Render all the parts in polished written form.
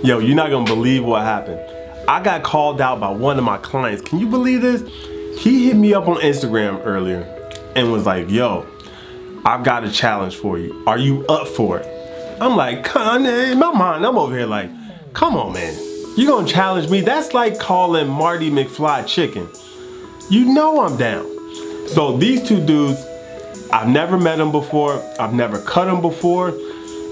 Yo, you're not gonna believe what happened. I got called out by one of my clients. Can you believe this? He hit me up on Instagram earlier and was like, yo, I've got a challenge for you. Are you up for it? I'm like, in my mind, I'm over here like, come on, man. You gonna challenge me? That's like calling Marty McFly chicken. You know I'm down. So these two dudes, I've never met them before. I've never cut them before.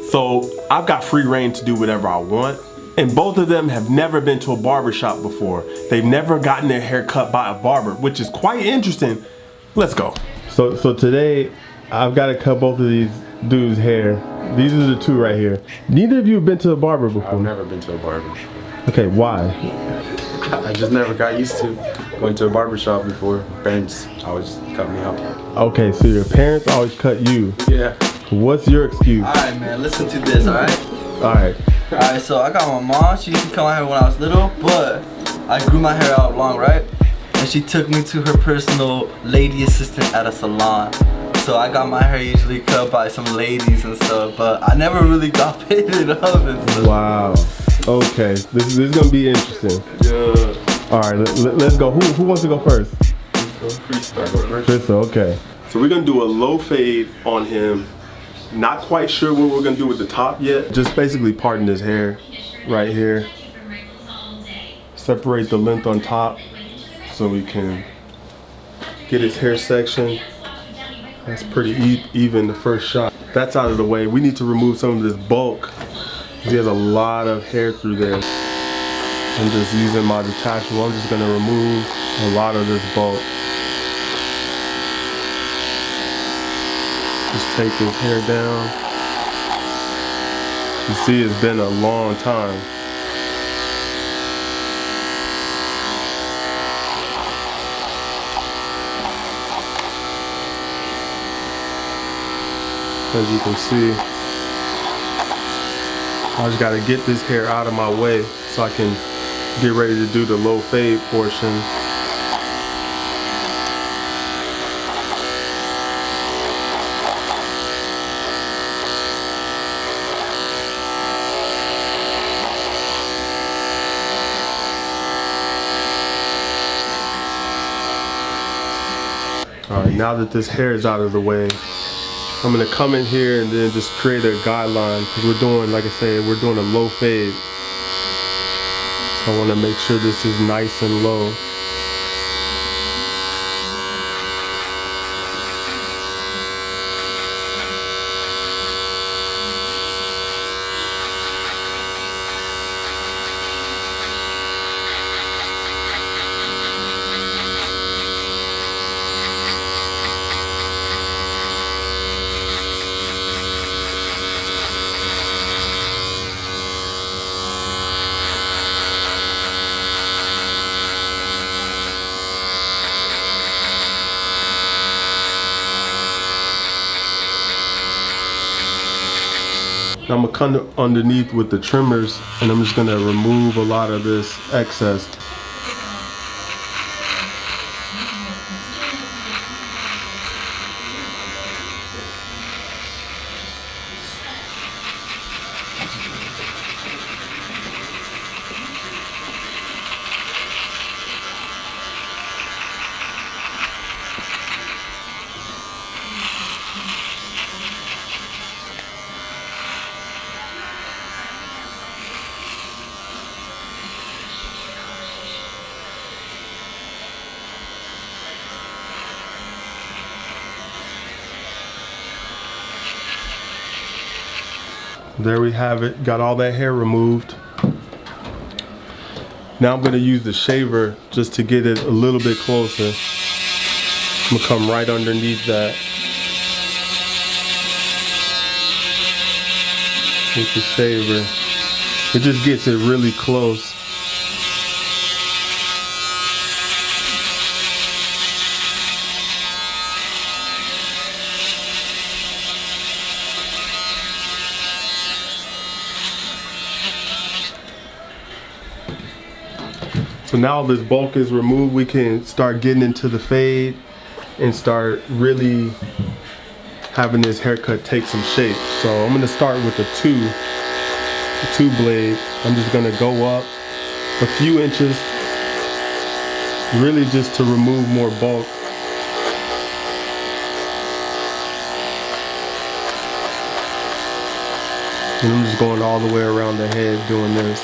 So I've got free reign to do whatever I want. And both of them have never been to a barbershop before. They've never gotten their hair cut by a barber, which is quite interesting. Let's go. So today, I've got to cut both of these dudes' hair. These are the two right here. Neither of you have been to a barber before. I've never been to a barber. Okay, why? I just never got used to going to a barbershop before. Parents always cut me out. Okay, so your parents always cut you. Yeah. What's your excuse? Alright, man, listen to this, alright? Alright. Alright, so I got my mom. She used to cut my hair when I was little, but I grew my hair out long, right? And she took me to her personal lady assistant at a salon. So I got my hair usually cut by some ladies and stuff, but I never really got painted up and stuff. Wow. Okay, this is gonna be interesting. Yeah. Alright, let's go. Who wants to go first? Crystal, okay. So we're gonna do a low fade on him. Not quite sure what we're gonna do with the top yet. Just basically parting his hair right here. Separate the length on top so we can get his hair section. That's pretty even the first shot. That's out of the way. We need to remove some of this bulk. He has a lot of hair through there. I'm just using my detachable. I'm just gonna remove a lot of this bulk. Just take his hair down. You see, it's been a long time. As you can see, I just gotta get this hair out of my way so I can get ready to do the low fade portion. Alright, now that this hair is out of the way, I'm gonna come in here and then just create a guideline because we're doing, like I said, we're doing a low fade. So I wanna make sure this is nice and low. Now I'm gonna come underneath with the trimmers and I'm just gonna remove a lot of this excess. There we have it, got all that hair removed. Now I'm gonna use the shaver just to get it a little bit closer. I'm gonna come right underneath that with the shaver. It just gets it really close. So now this bulk is removed, we can start getting into the fade and start really having this haircut take some shape. So I'm gonna start with the 2 two blade. I'm just gonna go up a few inches, really just to remove more bulk. And I'm just going all the way around the head doing this.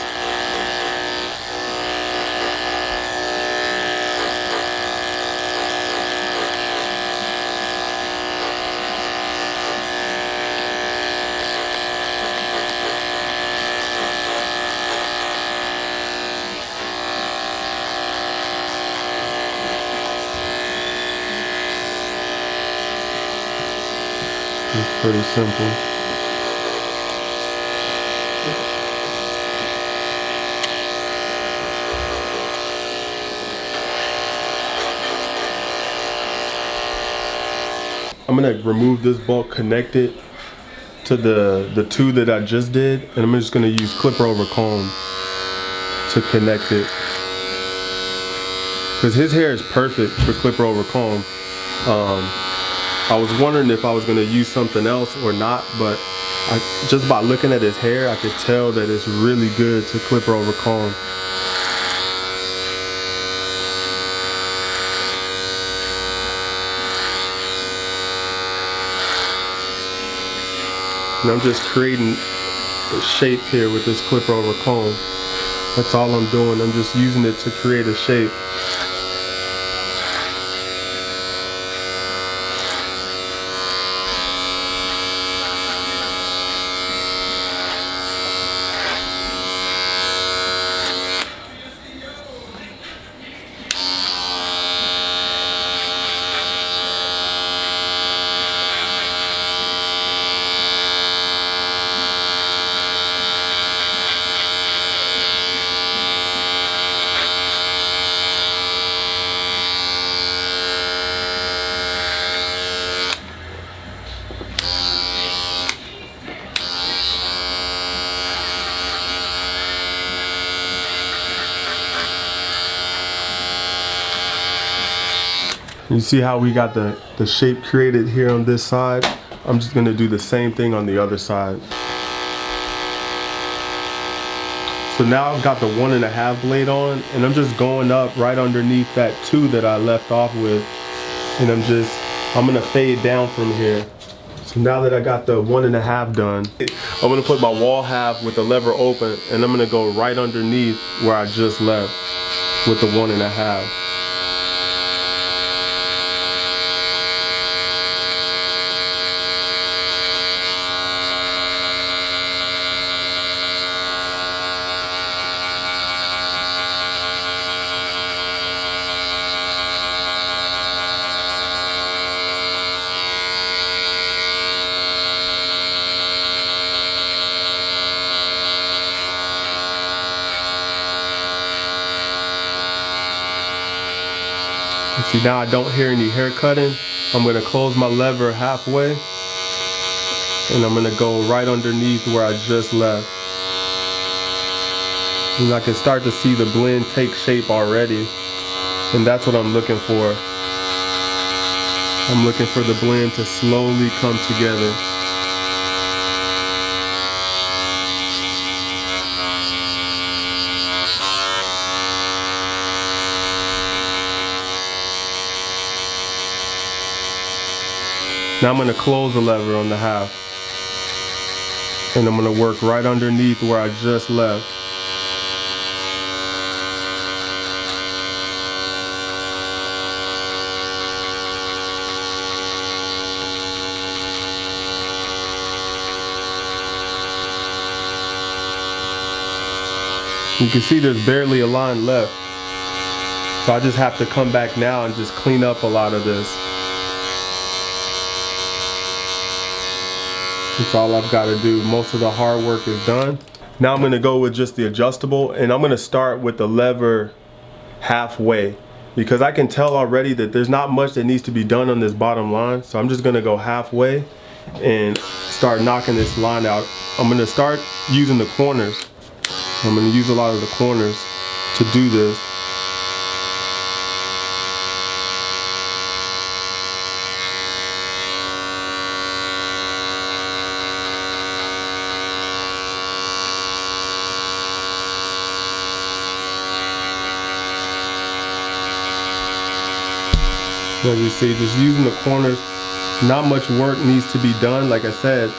It's pretty simple. I'm gonna remove this bulk, connect it to the two that I just did, and I'm just gonna use clipper over comb to connect it. Because his hair is perfect for clipper over comb. I was wondering if I was gonna use something else or not, but just by looking at his hair, I could tell that it's really good to clipper over comb. And I'm just creating a shape here with this clipper over comb. That's all I'm doing. I'm just using it to create a shape. You see how we got the shape created here on this side? I'm just gonna do the same thing on the other side. So now I've got the 1.5 blade on, and I'm just going up right underneath that 2 that I left off with. And I'm gonna fade down from here. So now that I got the 1.5 done, I'm gonna put my wall half with the lever open, and I'm gonna go right underneath where I just left with the 1.5. See, now I don't hear any hair cutting. I'm gonna close my lever halfway, and I'm gonna go right underneath where I just left. And I can start to see the blend take shape already, and that's what I'm looking for. I'm looking for the blend to slowly come together. Now I'm going to close the lever on the half, and I'm going to work right underneath where I just left. You can see there's barely a line left, so I just have to come back now and just clean up a lot of this. That's all I've got to do. Most of the hard work is done. Now I'm going to go with just the adjustable, and I'm going to start with the lever halfway, because I can tell already that there's not much that needs to be done on this bottom line. So I'm just going to go halfway and start knocking this line out. I'm going to start using the corners. I'm going to use a lot of the corners to do this. As you see, just using the corners, not much work needs to be done. Like I said,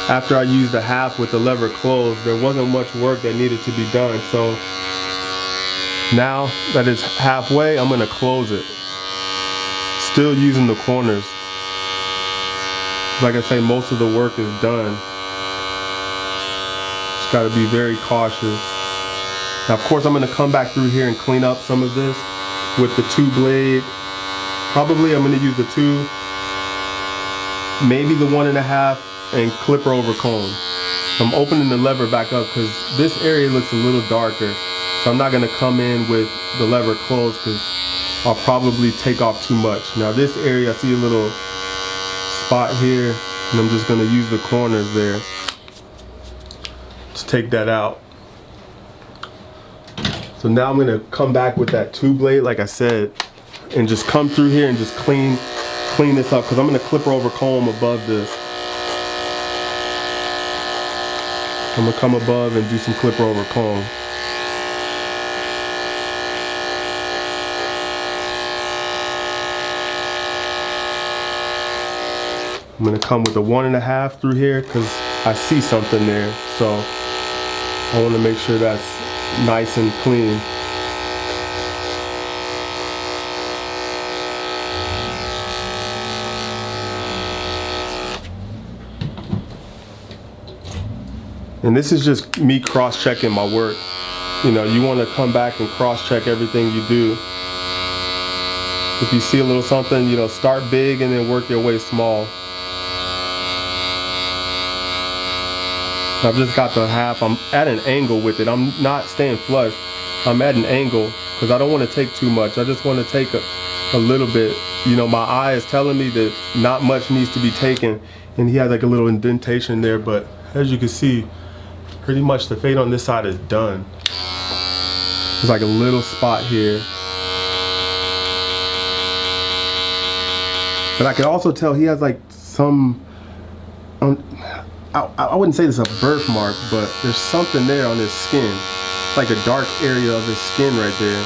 after I used the half with the lever closed, there wasn't much work that needed to be done. So now that it's halfway, I'm gonna close it. Still using the corners. Like I say, most of the work is done. Just gotta be very cautious. Now, of course, I'm gonna come back through here and clean up some of this with the 2-blade. Probably I'm gonna use the 2, maybe the 1.5, and clipper over comb. I'm opening the lever back up because this area looks a little darker. So I'm not gonna come in with the lever closed because I'll probably take off too much. Now this area, I see a little spot here, and I'm just gonna use the corners there to take that out. So now I'm gonna come back with that 2-blade, like I said, and just come through here and just clean this up because I'm gonna clipper over comb above this. I'm gonna come above and do some clipper over comb. I'm gonna come with a 1.5 through here because I see something there. So I wanna make sure that's nice and clean. And this is just me cross-checking my work. You know, you want to come back and cross-check everything you do. If you see a little something, you know, start big and then work your way small. I've just got the half. I'm at an angle with it. I'm not staying flush. I'm at an angle because I don't want to take too much. I just want to take a little bit. You know, my eye is telling me that not much needs to be taken. And he has like a little indentation there, but as you can see, pretty much the fade on this side is done. There's like a little spot here. But I can also tell he has like some, I wouldn't say this is a birthmark, but there's something there on his skin. It's like a dark area of his skin right there.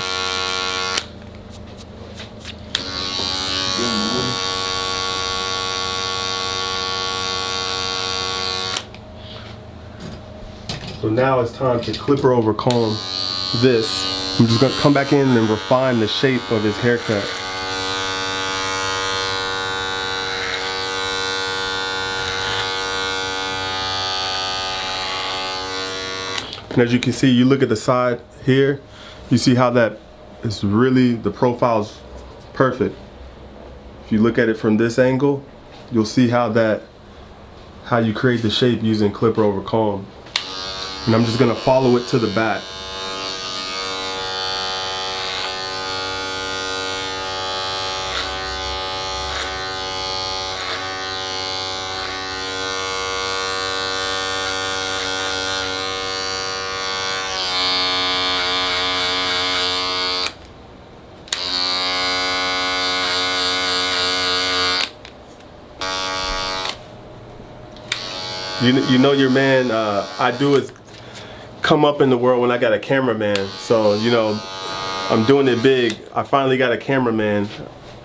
So now it's time to clipper over comb this. I'm just gonna come back in and refine the shape of his haircut. And as you can see, you look at the side here, you see how that is really, the profile's perfect. If you look at it from this angle, you'll see how you create the shape using clipper over comb. And I'm just gonna follow it to the back. You know your man, I do is come up in the world when I got a cameraman. So, you know, I'm doing it big. I finally got a cameraman.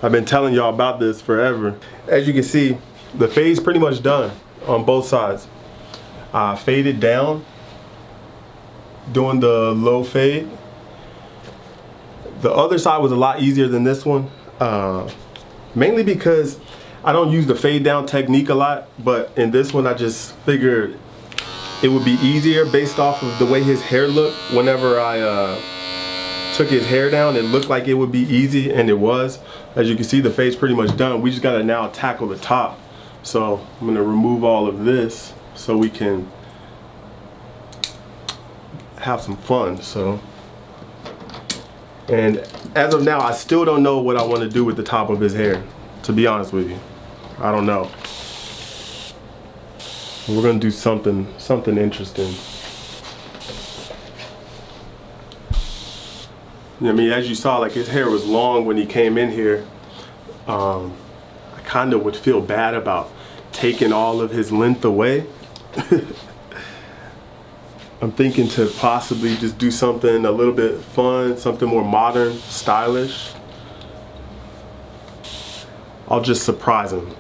I've been telling y'all about this forever. As you can see, the fade's pretty much done on both sides. Faded down, doing the low fade. The other side was a lot easier than this one, mainly because I don't use the fade down technique a lot, but in this one I just figured it would be easier based off of the way his hair looked. Whenever I took his hair down, it looked like it would be easy, and it was. As you can see, the fade's pretty much done. We just gotta now tackle the top. So I'm gonna remove all of this so we can have some fun. So, and as of now, I still don't know what I want to do with the top of his hair, to be honest with you. I don't know. We're gonna do something interesting. I mean, as you saw, like his hair was long when he came in here. I kind of would feel bad about taking all of his length away. I'm thinking to possibly just do something a little bit fun, something more modern, stylish. I'll just surprise him.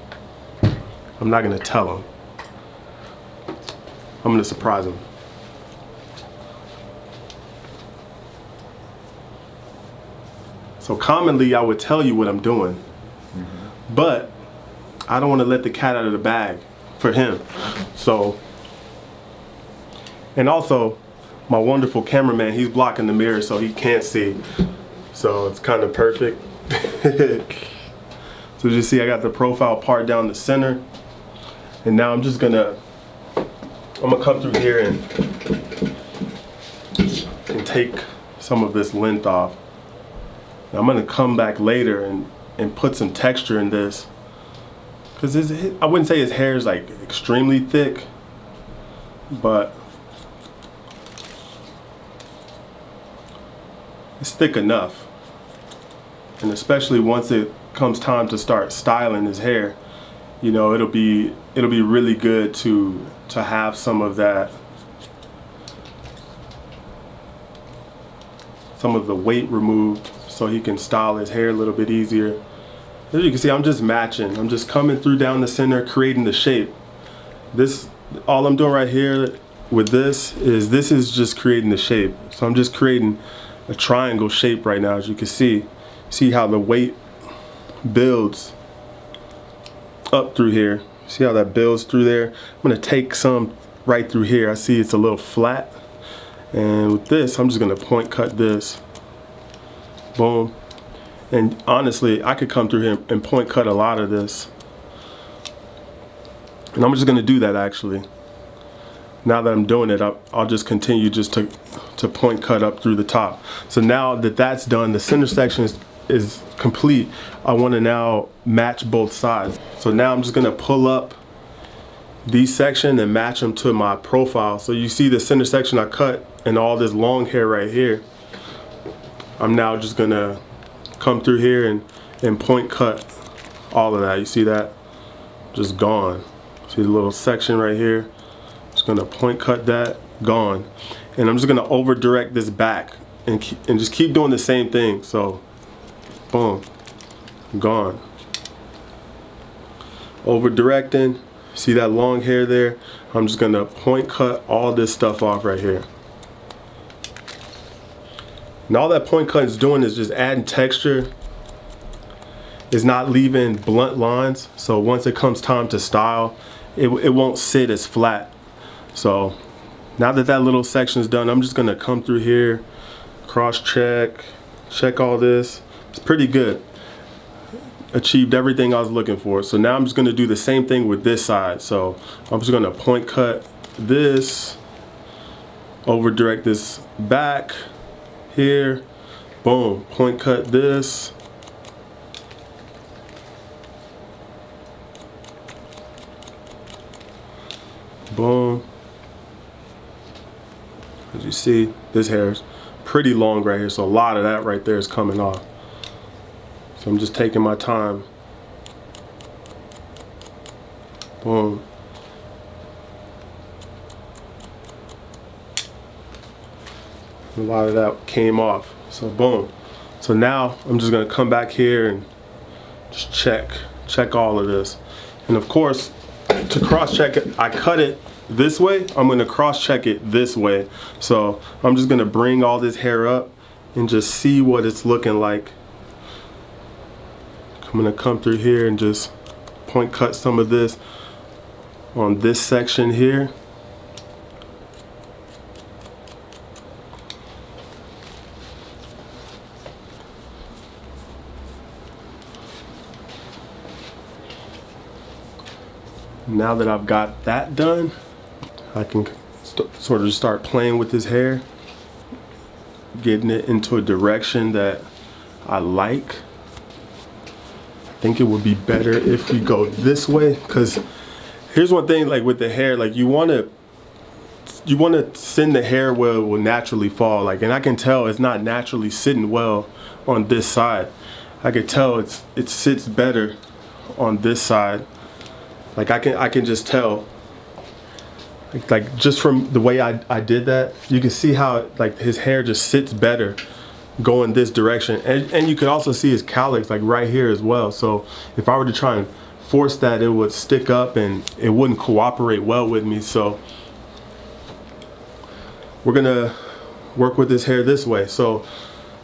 I'm not gonna tell him. I'm gonna surprise him. So commonly I would tell you what I'm doing, but I don't want to let the cat out of the bag for him. So, and also my wonderful cameraman, he's blocking the mirror so he can't see. So it's kind of perfect. So you see I got the profile part down the center. And now I'm gonna come through here and take some of this length off. Now I'm gonna come back later and put some texture in this, because I wouldn't say his hair is like extremely thick, but it's thick enough. And especially once it comes time to start styling his hair, you know, it'll be really good to have some of that, some of the weight removed, so he can style his hair a little bit easier. As you can see, I'm just matching. I'm just coming through down the center, creating the shape. This, all I'm doing right here with this is just creating the shape. So I'm just creating a triangle shape right now. As you can see how the weight builds up through here. See how that builds through there? I'm gonna take some right through here. I see it's a little flat. And with this, I'm just gonna point cut this. Boom. And honestly, I could come through here and point cut a lot of this. And I'm just gonna do that actually. Now that I'm doing it, I'll just continue just to point cut up through the top. So now that that's done, the center section is complete. I wanna now match both sides. So now I'm just gonna pull up these sections and match them to my profile. So you see the center section I cut and all this long hair right here. I'm now just gonna come through here and point cut all of that. You see that? Just gone. See the little section right here? Just gonna point cut that, gone. And I'm just gonna over direct this back and just keep doing the same thing. So, boom, gone. Over directing, see that long hair there? I'm just gonna point cut all this stuff off right here. And all that point cut is doing is just adding texture. It's not leaving blunt lines. So once it comes time to style, it won't sit as flat. So now that that little section is done, I'm just gonna come through here, cross check all this. It's pretty good. Achieved everything I was looking for. So now I'm just gonna do the same thing with this side. So I'm just gonna point cut this, over direct this back here, boom, point cut this. Boom. As you see, this hair is pretty long right here, so a lot of that right there is coming off. So I'm just taking my time. Boom. A lot of that came off. So boom. So now I'm just gonna come back here and just check all of this. And of course, to cross check it, I cut it this way. I'm gonna cross check it this way. So I'm just gonna bring all this hair up and just see what it's looking like. I'm gonna come through here and just point cut some of this on this section here. Now that I've got that done, I can sort of just start playing with his hair, getting it into a direction that I like. I think it would be better if we go this way, because here's one thing, like with the hair, like you want to send the hair where it will naturally fall. Like, and I can tell it's not naturally sitting well on this side. I can tell it sits better on this side. Like I can just tell, like just from the way I did that, you can see how like his hair just sits better go in this direction. And you could also see his cowlicks like right here as well. So if I were to try and force that, it would stick up and it wouldn't cooperate well with me. So we're gonna work with this hair this way. So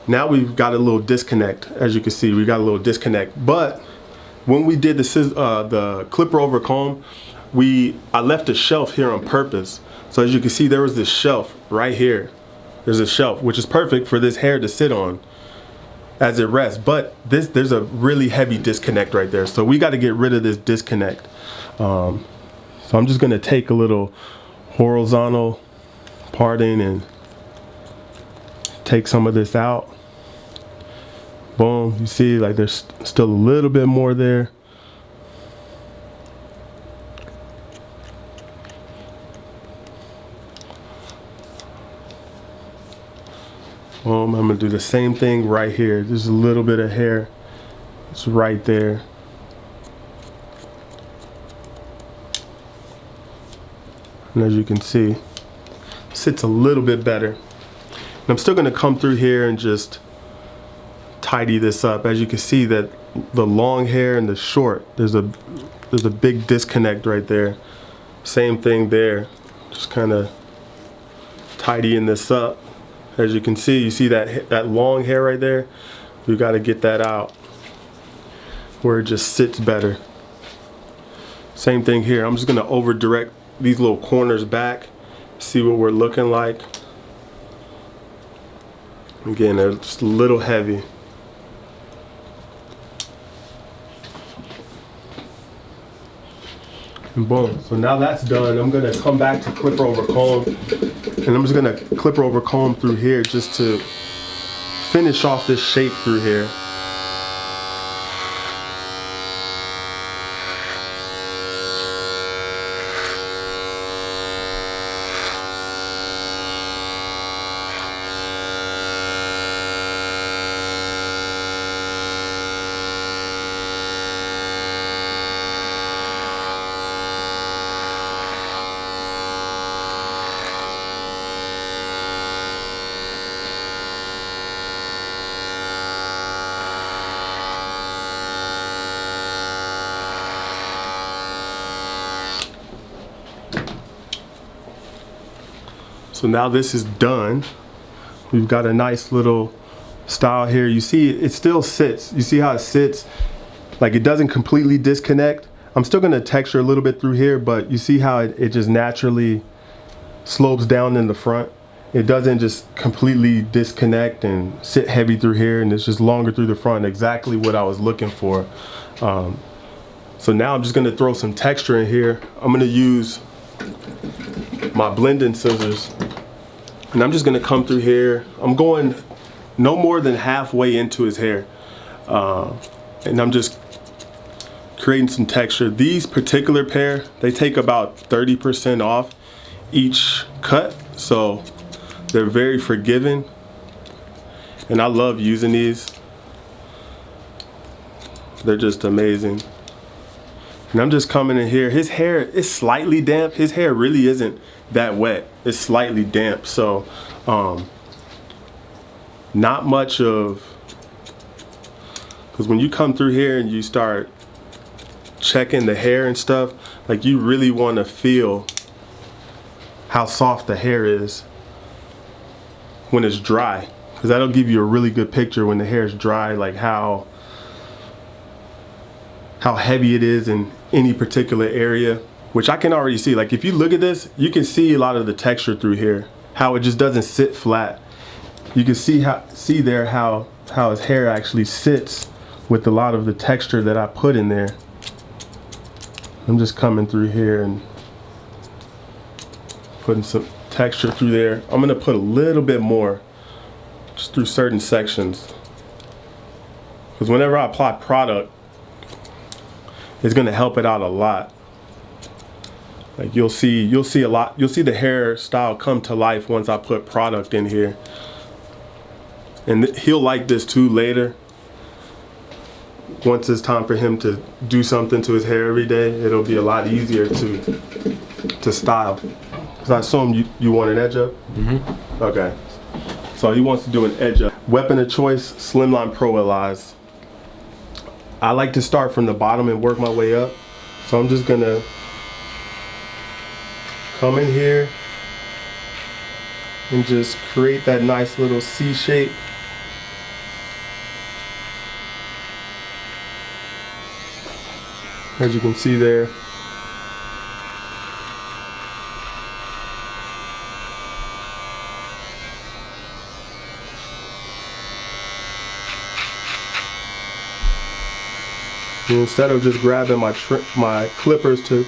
now we've got a little disconnect. As you can see, we got a little disconnect. But when we did the clipper over comb, I left a shelf here on purpose. So as you can see, there was this shelf right here. There's a shelf, which is perfect for this hair to sit on as it rests. But there's a really heavy disconnect right there. So we got to get rid of this disconnect. So I'm just gonna take a little horizontal parting and take some of this out. Boom, you see like there's still a little bit more there. Boom, I'm gonna do the same thing right here. There's a little bit of hair. It's right there. And as you can see, sits a little bit better. And I'm still gonna come through here and just tidy this up. As you can see that the long hair and the short, there's a big disconnect right there. Same thing there. Just kind of tidying this up. As you can see, you see that long hair right there? We got to get that out where it just sits better. Same thing here. I'm just gonna over direct these little corners back, see what we're looking like. Again, they're just a little heavy. And boom. So now that's done. I'm gonna come back to clipper over comb, and I'm just gonna clipper over comb through here just to finish off this shape through here. So now this is done. We've got a nice little style here. You see it still sits. You see how it sits? Like it doesn't completely disconnect. I'm still gonna texture a little bit through here, but you see how it just naturally slopes down in the front. It doesn't just completely disconnect and sit heavy through here, and it's just longer through the front. Exactly what I was looking for. So now I'm just gonna throw some texture in here. I'm gonna use my blending scissors, and I'm just gonna come through here. I'm going no more than halfway into his hair, and I'm just creating some texture. These particular pair, they take about 30% off each cut, so they're very forgiving, and I love using these. They're just amazing. And I'm just coming in here. His hair is slightly damp. His hair really isn't that wet. It's slightly damp. So not much of, because when you come through here and you start checking the hair and stuff, like you really want to feel how soft the hair is when it's dry, because that'll give you a really good picture when the hair is dry, like how heavy it is in any particular area, which I can already see. Like if you look at this, you can see a lot of the texture through here, how it just doesn't sit flat. You can see how his hair actually sits with a lot of the texture that I put in there. I'm just coming through here and putting some texture through there. I'm gonna put a little bit more just through certain sections, because whenever I apply product, it's gonna help it out a lot. Like you'll see a lot. You'll see the hairstyle come to life once I put product in here, and he'll like this too later. Once it's time for him to do something to his hair every day, it'll be a lot easier to style. Cause I assume you want an edge up? Mm-hmm. Okay. So he wants to do an edge up. Weapon of choice, Slimline Pro Allies. I like to start from the bottom and work my way up. So I'm just gonna come in here and just create that nice little C shape. As you can see there. And instead of just grabbing my clippers to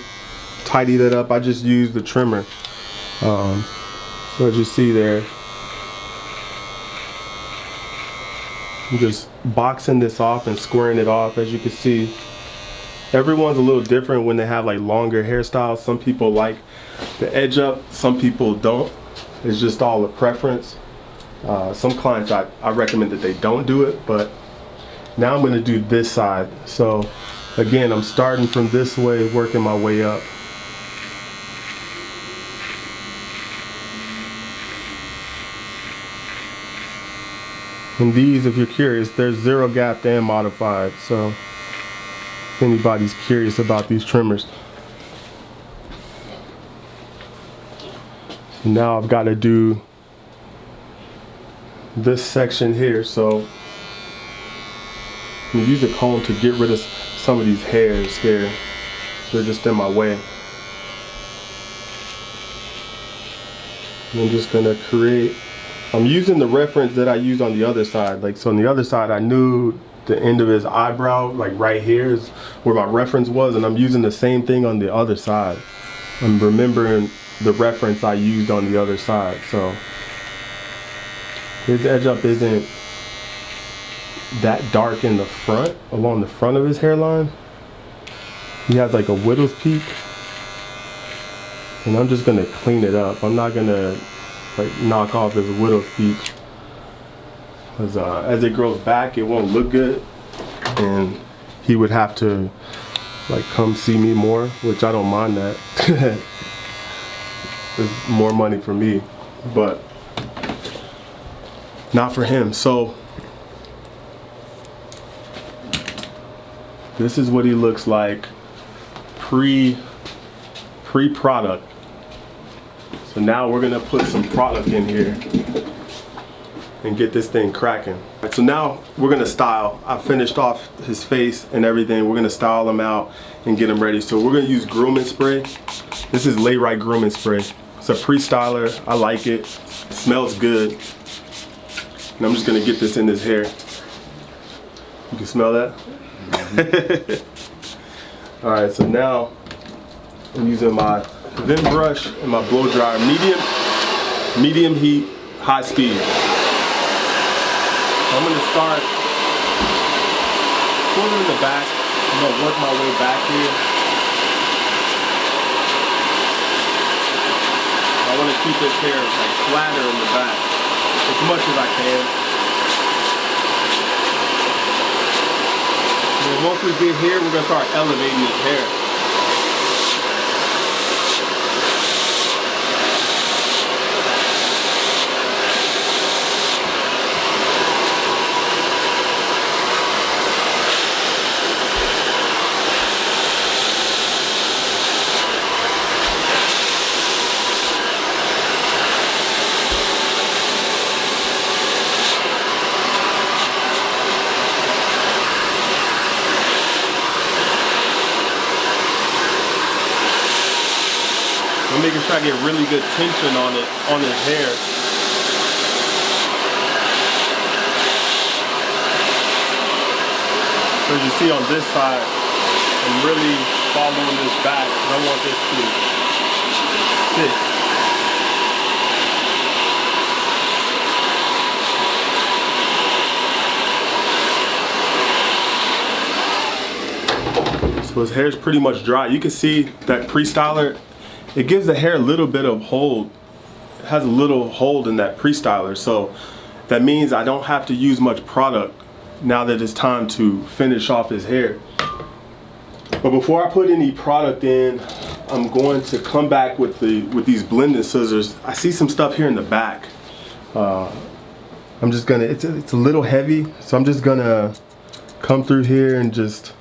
tidy that up, I just use the trimmer. So as you see there, I'm just boxing this off and squaring it off. As you can see, everyone's a little different when they have like longer hairstyles. Some people like the edge up, some people don't. It's just all a preference. Some clients I recommend that they don't do it, but now I'm gonna do this side. So again, I'm starting from this way, working my way up. And these, if you're curious, they're zero gapped and modified. So if anybody's curious about these trimmers. So now I've got to do this section here. So I'm gonna use a comb to get rid of some of these hairs here. They're just in my way. And I'm just gonna create, I'm using the reference that I used on the other side. Like, so on the other side, I knew the end of his eyebrow, like right here is where my reference was, and I'm using the same thing on the other side. I'm remembering the reference I used on the other side. So his edge up isn't that dark in the front, along the front of his hairline. He has like a widow's peak, and I'm just gonna clean it up. I'm not gonna like knock off his widow's peak, because as it grows back, it won't look good, and he would have to like come see me more, which I don't mind that. It's more money for me, but not for him. So this is what he looks like pre-product. So now we're gonna put some product in here and get this thing cracking. So now we're gonna style. I finished off his face and everything. We're gonna style him out and get him ready. So we're gonna use grooming spray. This is Lay Right grooming spray. It's a pre-styler. I like it. It smells good. And I'm just gonna get this in his hair. You can smell that? All right, so now I'm using my Vim brush and my blow dryer, medium heat, high speed. So I'm gonna start sort of in the back. I'm gonna work my way back here. I want to keep his hair like flatter in the back as much as I can. And once we get here, we're gonna start elevating his hair. I'm making sure I get really good tension on it, on his hair. So as you see on this side, I'm really following this back. I want this to sit. So his hair is pretty much dry. You can see that pre-styler, it gives the hair a little bit of hold. It has a little hold in that pre-styler, so that means I don't have to use much product now that it's time to finish off his hair. But before I put any product in, I'm going to come back with these blending scissors. I see some stuff here in the back. I'm just gonna, it's a little heavy, so I'm just gonna come through here and just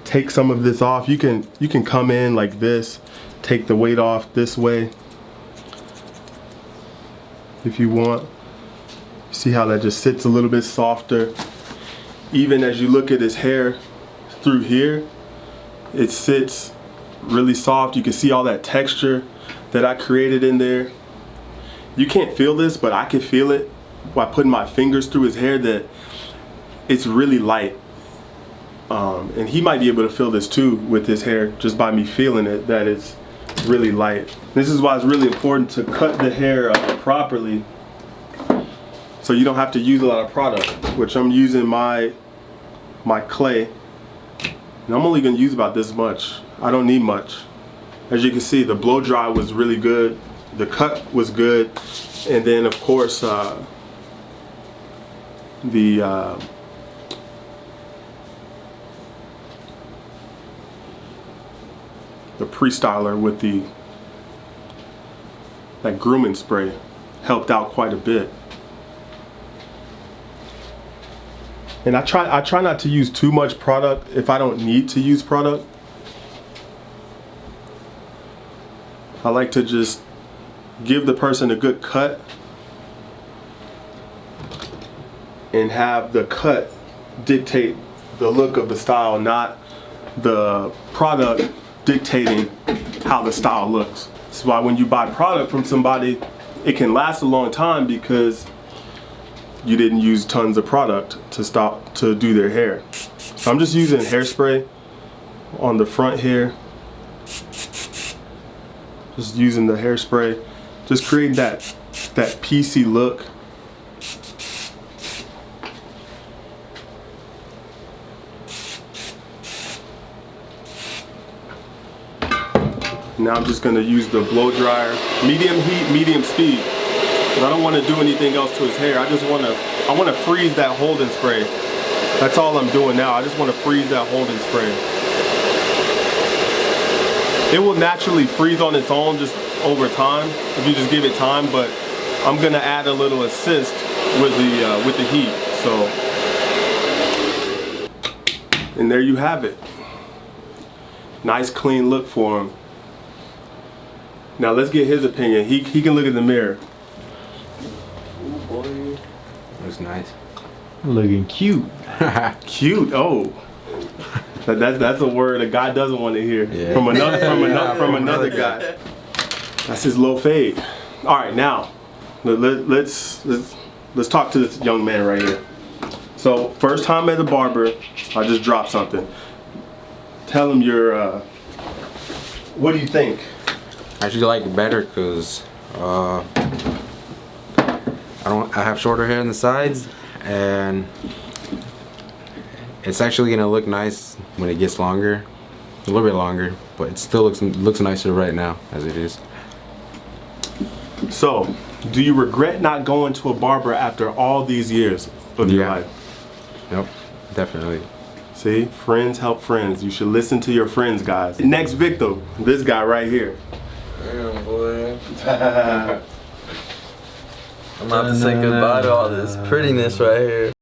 take some of this off. You can come in like this, take the weight off this way if you want. See how that just sits a little bit softer. Even as you look at his hair through here, it sits really soft. You can see all that texture that I created in there. You can't feel this, but I can feel it by putting my fingers through his hair, that it's really light. And he might be able to feel this too with his hair, just by me feeling it, that it's really light. This is why it's really important to cut the hair properly, so you don't have to use a lot of product, which I'm using my clay. And I'm only gonna use about this much. I don't need much. As you can see, the blow dry was really good. The cut was good. And then of course, the pre-styler with that grooming spray helped out quite a bit. And I try not to use too much product if I don't need to use product. I like to just give the person a good cut and have the cut dictate the look of the style, not the product dictating how the style looks. That's why when you buy product from somebody, it can last a long time because you didn't use tons of product to do their hair. So I'm just using hairspray on the front here. Just using the hairspray, just creating that PC look. Now I'm just gonna use the blow dryer, medium heat, medium speed. But I don't want to do anything else to his hair. I want to freeze that holding spray. That's all I'm doing now. I just want to freeze that holding spray. It will naturally freeze on its own just over time if you just give it time, but I'm gonna add a little assist with the heat. So, and there you have it. Nice clean look for him. Now let's get his opinion. He can look in the mirror. Looks nice. Looking cute. Cute. Oh, that's a word a guy doesn't want to hear from another guy. That's his low fade. All right, now let's talk to this young man right here. So first time at the barber, I just dropped something. Tell him your. What do you think? I actually like it better because I have shorter hair on the sides, and it's actually gonna look nice when it gets longer, a little bit longer, but it still looks nicer right now as it is. So, do you regret not going to a barber after all these years of your life? Yep, definitely. See, friends help friends. You should listen to your friends, guys. Next victim, this guy right here. Damn, boy. I'm about to say goodbye to all this prettiness right here.